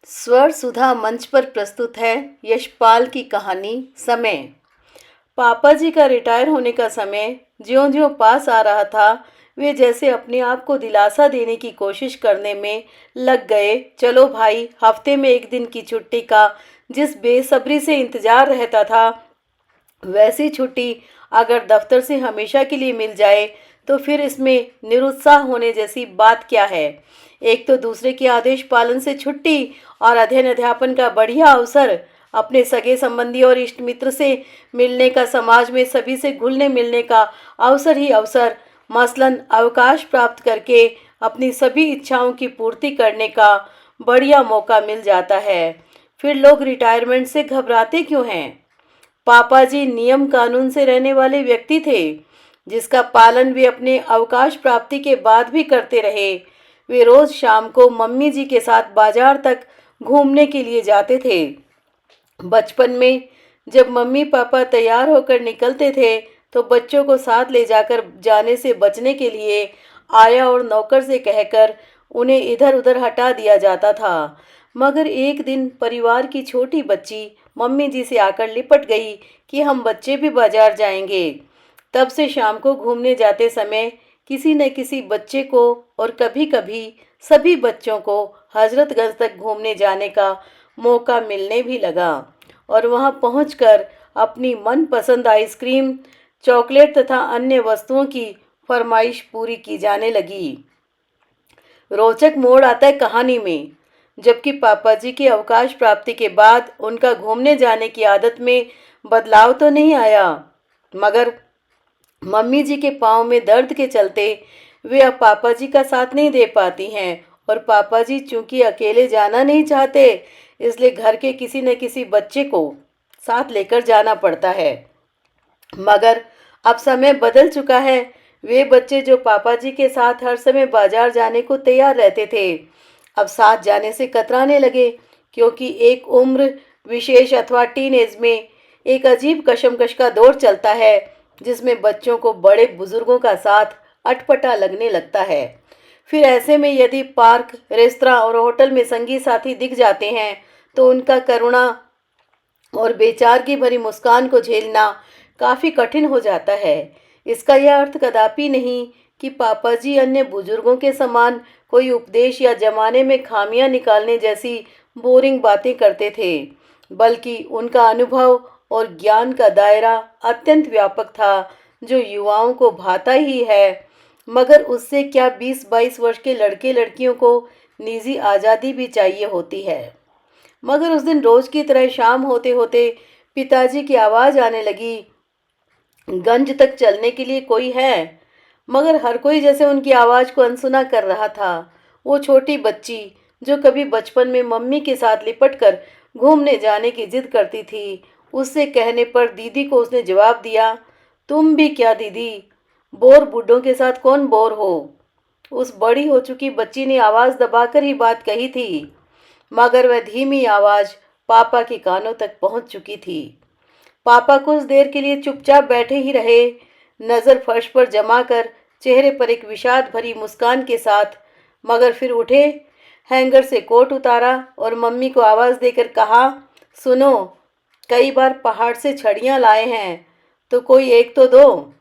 स्वर सुधा मंच पर प्रस्तुत है यशपाल की कहानी समय। पापा जी का रिटायर होने का समय ज्यों-ज्यों पास आ रहा था, वे जैसे अपने आप को दिलासा देने की कोशिश करने में लग गए। चलो भाई, हफ्ते में एक दिन की छुट्टी का जिस बेसब्री से इंतजार रहता था, वैसी छुट्टी अगर दफ्तर से हमेशा के लिए मिल जाए तो फिर इसमें निरुत्साह होने जैसी बात क्या है। एक तो दूसरे के आदेश पालन से छुट्टी और अध्ययन अध्यापन का बढ़िया अवसर, अपने सगे संबंधी और इष्ट मित्र से मिलने का, समाज में सभी से घुलने मिलने का अवसर ही अवसर, मसलन अवकाश प्राप्त करके अपनी सभी इच्छाओं की पूर्ति करने का बढ़िया मौका मिल जाता है। फिर लोग रिटायरमेंट से घबराते क्यों हैं? पापा जी नियम कानून से रहने वाले व्यक्ति थे, जिसका पालन वे अपने अवकाश प्राप्ति के बाद भी करते रहे। वे रोज शाम को मम्मी जी के साथ बाजार तक घूमने के लिए जाते थे। बचपन में जब मम्मी पापा तैयार होकर निकलते थे तो बच्चों को साथ ले जाकर जाने से बचने के लिए आया और नौकर से कहकर उन्हें इधर उधर हटा दिया जाता था। मगर एक दिन परिवार की छोटी बच्ची मम्मी जी से आकर लिपट गई कि हम बच्चे भी बाजार जाएंगे। तब से शाम को घूमने जाते समय किसी न किसी बच्चे को और कभी कभी सभी बच्चों को हजरतगंज तक घूमने जाने का मौका मिलने भी लगा और वहां पहुंचकर अपनी मनपसंद आइसक्रीम, चॉकलेट तथा अन्य वस्तुओं की फरमाइश पूरी की जाने लगी। रोचक मोड़ आता है कहानी में, जबकि पापा जी की अवकाश प्राप्ति के बाद उनका घूमने जाने की आदत में बदलाव तो नहीं आया, मगर मम्मी जी के पाँव में दर्द के चलते वे अब पापा जी का साथ नहीं दे पाती हैं और पापा जी चूंकि अकेले जाना नहीं चाहते, इसलिए घर के किसी न किसी बच्चे को साथ लेकर जाना पड़ता है। मगर अब समय बदल चुका है। वे बच्चे जो पापा जी के साथ हर समय बाजार जाने को तैयार रहते थे, अब साथ जाने से कतराने लगे, क्योंकि एक उम्र विशेष अथवा टीनेज में एक अजीब कशमकश का दौर चलता है, जिसमें बच्चों को बड़े बुजुर्गों का साथ अटपटा लगने लगता है। फिर ऐसे में यदि पार्क, रेस्तरां और होटल में संगी साथी दिख जाते हैं तो उनका करुणा और बेचारगी भरी मुस्कान को झेलना काफ़ी कठिन हो जाता है। इसका यह अर्थ कदापि नहीं कि पापा जी अन्य बुजुर्गों के समान कोई उपदेश या जमाने में खामियां निकालने जैसी बोरिंग बातें करते थे, बल्कि उनका अनुभव और ज्ञान का दायरा अत्यंत व्यापक था, जो युवाओं को भाता ही है। मगर उससे क्या 20-22 वर्ष के लड़के लड़कियों को निजी आज़ादी भी चाहिए होती है। मगर उस दिन रोज की तरह शाम होते होते पिताजी की आवाज़ आने लगी, गंज तक चलने के लिए कोई है? मगर हर कोई जैसे उनकी आवाज़ को अनसुना कर रहा था। वो छोटी बच्ची जो कभी बचपन में मम्मी के साथ लिपटकर घूमने जाने की जिद करती थी, उससे कहने पर दीदी को उसने जवाब दिया, तुम भी क्या दीदी, बोर बूढ़ों के साथ कौन बोर हो। उस बड़ी हो चुकी बच्ची ने आवाज़ दबाकर ही बात कही थी, मगर वह धीमी आवाज़ पापा के कानों तक पहुंच चुकी थी। पापा कुछ देर के लिए चुपचाप बैठे ही रहे, नज़र फर्श पर जमा कर, चेहरे पर एक विषाद भरी मुस्कान के साथ। मगर फिर उठे, हैंगर से कोट उतारा और मम्मी को आवाज़ देकर कहा, सुनो, कई बार पहाड़ से छड़ियाँ लाए हैं, तो कोई एक तो दो।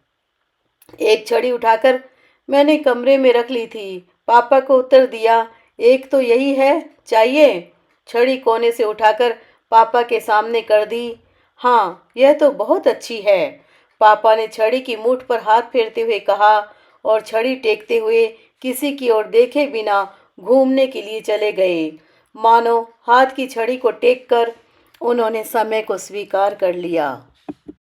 एक छड़ी उठाकर मैंने कमरे में रख ली थी। पापा को उत्तर दिया, एक तो यही है, चाहिए? छड़ी कोने से उठाकर पापा के सामने कर दी। हाँ, यह तो बहुत अच्छी है। पापा ने छड़ी की मूठ पर हाथ फेरते हुए कहा और छड़ी टेकते हुए किसी की ओर देखे बिना घूमने के लिए चले गए। मानो हाथ की छड़ी को टेक कर उन्होंने समय को स्वीकार कर लिया।